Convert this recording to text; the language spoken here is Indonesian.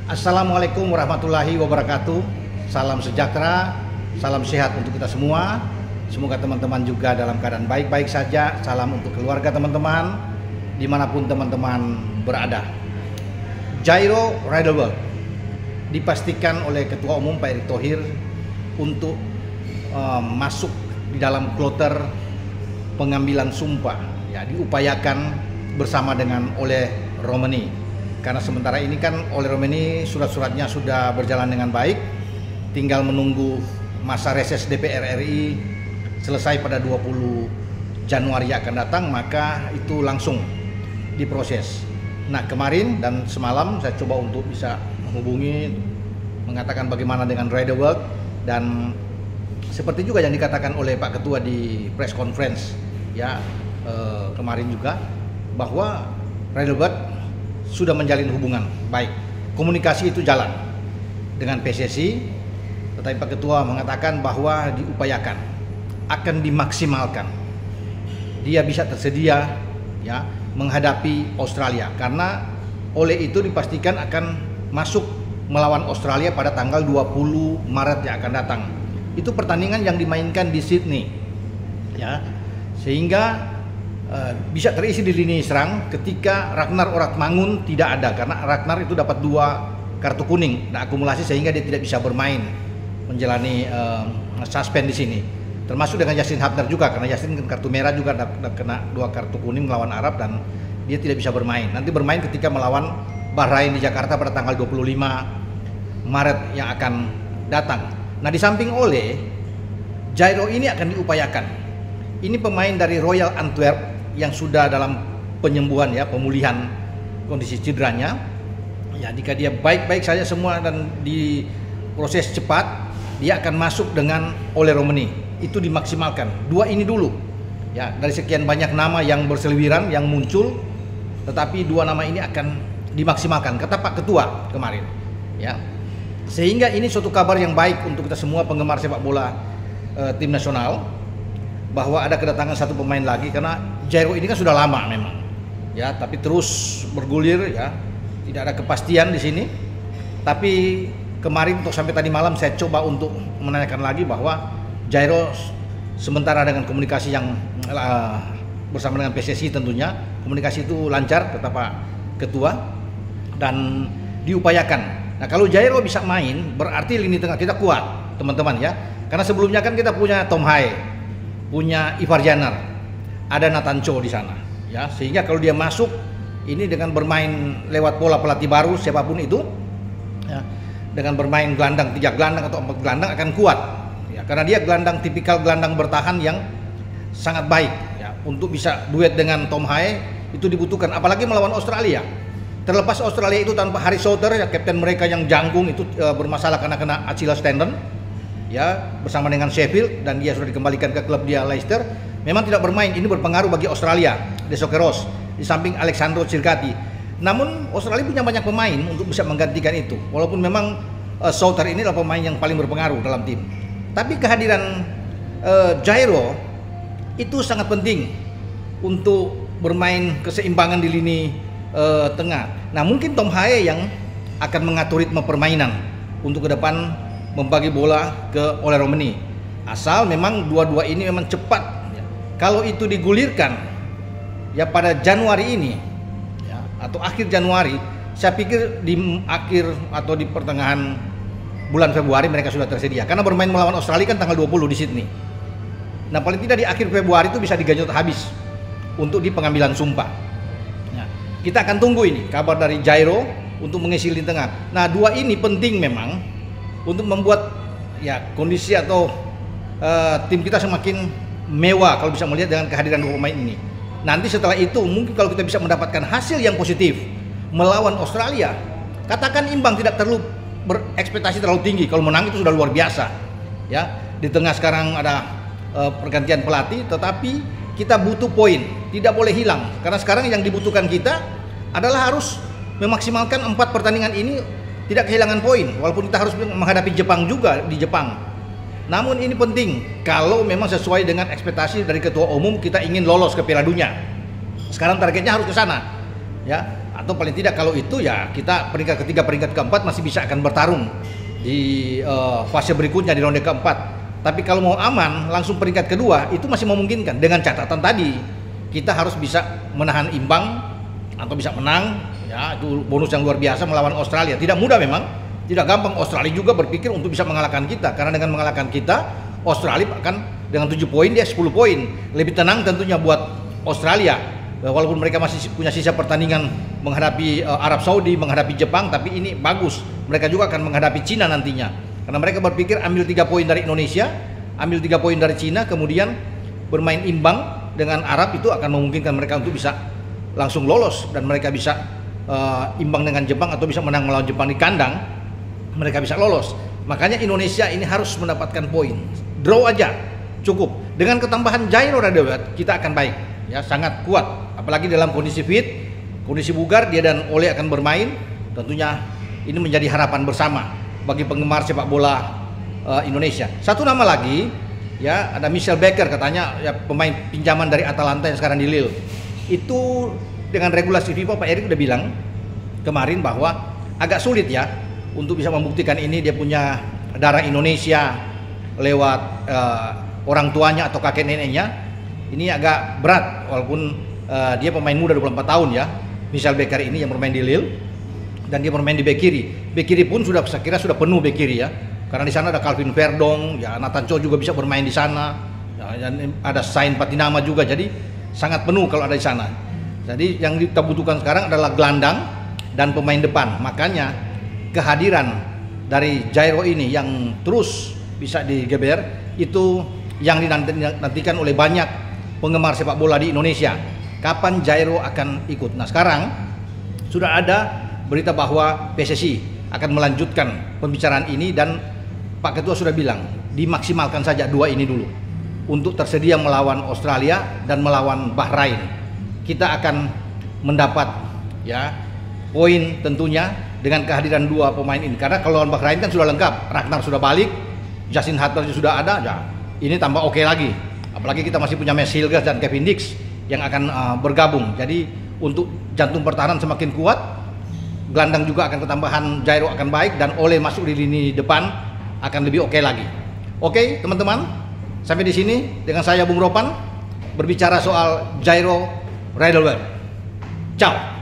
Assalamualaikum warahmatullahi wabarakatuh. Salam sejahtera, salam sehat untuk kita semua. Semoga teman-teman juga dalam keadaan baik-baik saja. Salam untuk keluarga teman-teman, dimanapun teman-teman berada. Jairo Rider World dipastikan oleh Ketua Umum Pak Erick Thohir untuk masuk di dalam kloter pengambilan sumpah. Ya, diupayakan bersama dengan oleh Romani. Karena sementara ini kan oleh Romani surat-suratnya sudah berjalan dengan baik, tinggal menunggu masa reses DPR RI selesai pada 20 Januari akan datang, maka itu langsung diproses. Nah, kemarin dan semalam saya coba untuk bisa menghubungi, mengatakan bagaimana dengan Rider World, dan seperti juga yang dikatakan oleh Pak Ketua di press conference ya kemarin juga, bahwa Rider World sudah menjalin hubungan baik, komunikasi itu jalan dengan PSSI, tetapi Pak Ketua mengatakan bahwa diupayakan, akan dimaksimalkan dia bisa tersedia ya menghadapi Australia, karena oleh itu dipastikan akan masuk melawan Australia pada tanggal 20 Maret yang akan datang. Itu pertandingan yang dimainkan di Sydney ya, sehingga bisa terisi di lini serang ketika Ragnar Oratmangun tidak ada, karena Ragnar itu dapat 2 kartu kuning dan akumulasi sehingga dia tidak bisa bermain menjalani suspend di sini. Termasuk dengan Justin Hubner juga, karena Justin kartu merah juga kena 2 kartu kuning melawan Arab dan dia tidak bisa bermain. Nanti bermain ketika melawan Bahrain di Jakarta pada tanggal 25 Maret yang akan datang. Nah, di samping oleh Jairo ini akan diupayakan. Ini pemain dari Royal Antwerp yang sudah dalam penyembuhan ya, pemulihan kondisi cederanya. Ya, jika dia baik-baik saja semua dan diproses cepat, dia akan masuk dengan oleh Romani. Itu dimaksimalkan. 2 ini dulu. Ya, dari sekian banyak nama yang berseliweran yang muncul, tetapi 2 nama ini akan dimaksimalkan, kata Pak Ketua kemarin. Ya. Sehingga ini suatu kabar yang baik untuk kita semua penggemar sepak bola tim nasional, bahwa ada kedatangan 1 pemain lagi, karena Jairo ini kan sudah lama memang ya, tapi terus bergulir ya, tidak ada kepastian di sini. Tapi kemarin untuk sampai tadi malam saya coba untuk menanyakan lagi bahwa Jairo sementara dengan komunikasi yang bersama dengan PSSI tentunya komunikasi itu lancar, kata Pak Ketua, dan diupayakan. Nah, kalau Jairo bisa main berarti lini tengah kita kuat teman-teman ya, karena sebelumnya kan kita punya Tom Haye, punya Ivar Janar, ada Nathan Cho di sana ya, sehingga kalau dia masuk ini dengan bermain lewat pola pelatih baru siapapun itu ya, dengan bermain gelandang 3 gelandang atau 4 gelandang akan kuat ya, karena dia gelandang tipikal gelandang bertahan yang sangat baik ya, untuk bisa duet dengan Tom Haye itu dibutuhkan, apalagi melawan Australia. Terlepas Australia itu tanpa Harry Souttar ya, kapten mereka yang jangkung itu bermasalah karena kena Achilles tendon ya, bersama dengan Sheffield, dan dia sudah dikembalikan ke klub dia Leicester. Memang tidak bermain, ini berpengaruh bagi Australia, De Sokeros di samping Alexandro Circati. Namun Australia punya banyak pemain untuk bisa menggantikan itu, walaupun memang Souttar ini adalah pemain yang paling berpengaruh dalam tim. Tapi kehadiran Jairo itu sangat penting untuk bermain keseimbangan di lini tengah. Nah, mungkin Tom Haye yang akan mengatur ritme permainan untuk ke depan, membagi bola ke oleh Romani. Asal memang 2 ini memang cepat. Kalau itu digulirkan ya pada Januari ini ya, atau akhir Januari, saya pikir di akhir atau di pertengahan bulan Februari mereka sudah tersedia. Karena bermain melawan Australia kan tanggal 20 di Sydney. Nah, paling tidak di akhir Februari itu bisa diganjot habis untuk di pengambilan sumpah. Nah, kita akan tunggu ini kabar dari Jairo untuk mengisi lini tengah. Nah, 2 ini penting memang untuk membuat ya kondisi atau tim kita semakin mewah kalau bisa melihat dengan kehadiran 2 pemain ini. Nanti setelah itu mungkin kalau kita bisa mendapatkan hasil yang positif melawan Australia, katakan imbang, tidak terlalu berekspektasi terlalu tinggi. Kalau menang itu sudah luar biasa ya. Di tengah sekarang ada pergantian pelatih, tetapi kita butuh poin, tidak boleh hilang, karena sekarang yang dibutuhkan kita adalah harus memaksimalkan 4 pertandingan ini tidak kehilangan poin, walaupun kita harus menghadapi Jepang juga di Jepang. Namun ini penting kalau memang sesuai dengan ekspektasi dari Ketua Umum, kita ingin lolos ke Piala Dunia. Sekarang targetnya harus ke sana ya, atau paling tidak kalau itu ya kita peringkat ketiga, peringkat keempat masih bisa akan bertarung di fase berikutnya di ronde keempat. Tapi kalau mau aman langsung peringkat kedua itu masih memungkinkan dengan catatan tadi kita harus bisa menahan imbang atau bisa menang, ya itu bonus yang luar biasa melawan Australia. Tidak mudah memang, tidak gampang. Australia juga berpikir untuk bisa mengalahkan kita, karena dengan mengalahkan kita Australia akan dengan 7 poin dia 10 poin. Lebih tenang tentunya buat Australia, walaupun mereka masih punya sisa pertandingan menghadapi Arab Saudi, menghadapi Jepang, tapi ini bagus. Mereka juga akan menghadapi Cina nantinya, karena mereka berpikir ambil 3 poin dari Indonesia, ambil 3 poin dari Cina, kemudian bermain imbang dengan Arab, itu akan memungkinkan mereka untuk bisa langsung lolos, dan mereka bisa imbang dengan Jepang atau bisa menang melawan Jepang di kandang, mereka bisa lolos. Makanya Indonesia ini harus mendapatkan poin. Draw aja cukup. Dengan ketambahan Jairo Radewet kita akan baik, ya sangat kuat. Apalagi dalam kondisi fit, kondisi bugar, dia dan Ole akan bermain. Tentunya ini menjadi harapan bersama bagi penggemar sepak bola Indonesia. Satu nama lagi, ya ada Michel Becker, katanya ya pemain pinjaman dari Atalanta yang sekarang di Lille. Itu dengan regulasi FIFA, Pak Erik udah bilang kemarin bahwa agak sulit ya untuk bisa membuktikan ini dia punya darah Indonesia lewat orang tuanya atau kakek neneknya. Ini agak berat walaupun dia pemain muda 24 tahun ya, Michel Becker ini yang bermain di Lille, dan dia bermain di bek kiri. Bek kiri pun sudah saya kira sudah penuh bek kiri ya, karena di sana ada Calvin Verdong, ya Nathan Cho juga bisa bermain di sana, ya, dan ada Sain Patinama juga, jadi sangat penuh kalau ada di sana. Jadi yang kita butuhkan sekarang adalah gelandang dan pemain depan. Makanya kehadiran dari Jairo ini yang terus bisa digeber itu yang dinantikan oleh banyak penggemar sepak bola di Indonesia. Kapan Jairo akan ikut? Nah sekarang sudah ada berita bahwa PSSI akan melanjutkan pembicaraan ini, dan Pak Ketua sudah bilang dimaksimalkan saja 2 ini dulu untuk tersedia melawan Australia dan melawan Bahrain. Kita akan mendapat ya poin tentunya dengan kehadiran 2 pemain ini, karena kalau lawan Bahrain kan sudah lengkap, Ragnar sudah balik, Justin Hutler sudah ada, ya ini tambah oke lagi. Apalagi kita masih punya Max Hilgers dan Kevin Dix yang akan bergabung. Jadi untuk jantung pertahanan semakin kuat, gelandang juga akan ketambahan Jairo akan baik, dan Ole masuk di lini depan akan lebih oke lagi. Oke teman-teman, sampai di sini dengan saya Bung Ropan berbicara soal Jairo Radewet. Ciao.